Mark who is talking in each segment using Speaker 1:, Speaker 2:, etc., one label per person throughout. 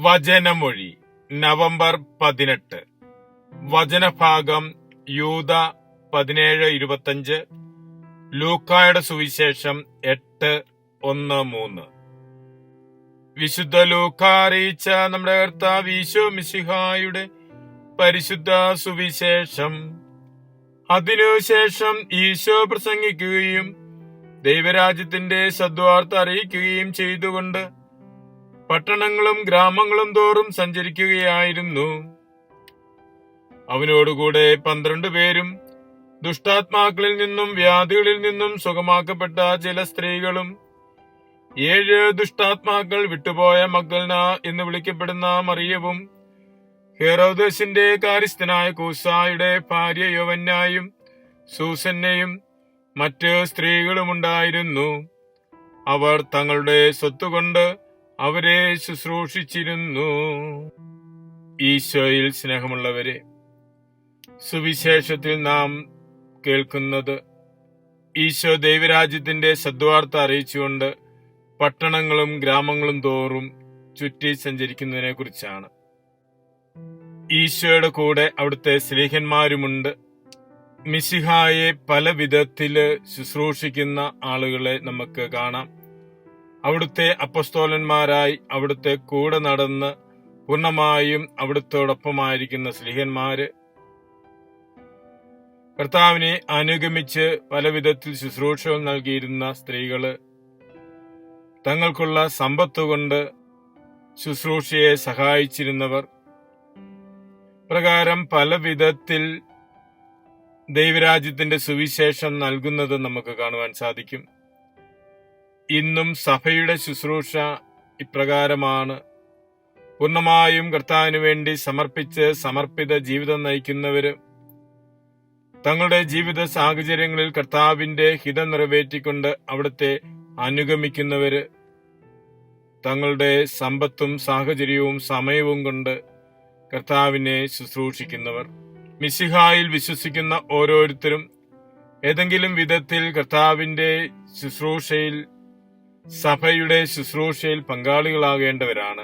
Speaker 1: വചനമൊഴി November 18. വചനഭാഗം യൂദ 17:25, ലൂക്കായുടെ സുവിശേഷം 8:1-3. വിശുദ്ധ ലൂക്ക അറിയിച്ച നമ്മുടെ കർത്താവ് ഈശോ മിശിഹായുടെ പരിശുദ്ധ സുവിശേഷം. അതിനുശേഷം ഈശോ പ്രസംഗിക്കുകയും ദൈവരാജ്യത്തിന്റെ സദ്വാർത്ത അറിയിക്കുകയും ചെയ്തുകൊണ്ട് പട്ടണങ്ങളും ഗ്രാമങ്ങളും തോറും സഞ്ചരിക്കുകയായിരുന്നു. അവനോടുകൂടെ 12 പേരും ദുഷ്ടാത്മാക്കളിൽ നിന്നും വ്യാധികളിൽ നിന്നും സുഖമാക്കപ്പെട്ട ചില സ്ത്രീകളും 7 ദുഷ്ടാത്മാക്കൾ വിട്ടുപോയ മഗ്ദലന എന്ന് വിളിക്കപ്പെടുന്ന മറിയവും ഹെരോദസിന്റെ കാര്യസ്ഥനായ കൂസായുടെ ഭാര്യ യോവന്നായും സൂസന്നയും മറ്റ് സ്ത്രീകളുമുണ്ടായിരുന്നു. അവർ തങ്ങളുടെ സ്വത്തുകൊണ്ട് അവരെ ശുശ്രൂഷിച്ചിരുന്നു. ഈശോയിൽ സ്നേഹമുള്ളവരെ, സുവിശേഷത്തിൽ നാം കേൾക്കുന്നത് ഈശോ ദൈവരാജ്യത്തിന്റെ സദ്വാർത്ത അറിയിച്ചുകൊണ്ട് പട്ടണങ്ങളും ഗ്രാമങ്ങളും തോറും ചുറ്റി സഞ്ചരിക്കുന്നതിനെ കുറിച്ചാണ്. ഈശോയുടെ കൂടെ അവിടുത്തെ സ്ലീഹന്മാരുമുണ്ട്. മിശിഹായെ പല വിധത്തില് ശുശ്രൂഷിക്കുന്ന ആളുകളെ നമുക്ക് കാണാം. അവിടുത്തെ അപ്പസ്തോലന്മാരായി അവിടുത്തെ കൂടെ നടന്ന് പൂർണ്ണമായും അവിടുത്തോടൊപ്പമായിരിക്കുന്ന സ്ലീഹന്മാര്, കർത്താവിനെ അനുഗമിച്ച് പല വിധത്തിൽ ശുശ്രൂഷകൾ നൽകിയിരുന്ന സ്ത്രീകള്, തങ്ങൾക്കുള്ള സമ്പത്തുകൊണ്ട് ശുശ്രൂഷയെ സഹായിച്ചിരുന്നവർ, പ്രകാരം പല വിധത്തിൽ ദൈവരാജ്യത്തിന്റെ സുവിശേഷം നൽകുന്നത് നമുക്ക് കാണുവാൻ സാധിക്കും. ഇന്നും സഭയുടെ ശുശ്രൂഷ ഇപ്രകാരമാണ്. പൂർണ്ണമായും കർത്താവിന് വേണ്ടി സമർപ്പിത ജീവിതം നയിക്കുന്നവര്, തങ്ങളുടെ ജീവിത സാഹചര്യങ്ങളിൽ കർത്താവിന്റെ ഹിതം നിറവേറ്റിക്കൊണ്ട് അവിടുത്തെ അനുഗമിക്കുന്നവര്, തങ്ങളുടെ സമ്പത്തും സാഹചര്യവും സമയവും കൊണ്ട് കർത്താവിനെ ശുശ്രൂഷിക്കുന്നവർ. മിശിഹായിൽ വിശ്വസിക്കുന്ന ഓരോരുത്തരും ഏതെങ്കിലും വിധത്തിൽ കർത്താവിന്റെ ശുശ്രൂഷയിൽ, സഭയുടെ ശുശ്രൂഷയിൽ പങ്കാളികളാകേണ്ടവരാണ്.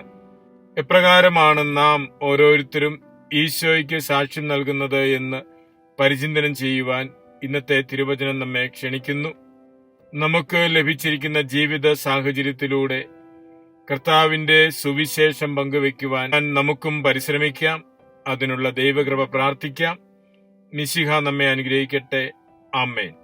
Speaker 1: എപ്രകാരമാണ് നാം ഓരോരുത്തരും ഈശോയ്ക്ക് സാക്ഷ്യം നൽകുന്നത് എന്ന് പരിചിന്തനം ചെയ്യുവാൻ ഇന്നത്തെ തിരുവചനം നമ്മെ ക്ഷണിക്കുന്നു. നമുക്ക് ലഭിച്ചിരിക്കുന്ന ജീവിത സാഹചര്യത്തിലൂടെ കർത്താവിന്റെ സുവിശേഷം പങ്കുവെക്കുവാൻ നമുക്കും പരിശ്രമിക്കാം. അതിനുള്ള ദൈവകൃപ പ്രാർത്ഥിക്കാം. മിശിഹ നമ്മെ അനുഗ്രഹിക്കട്ടെ. ആമേൻ.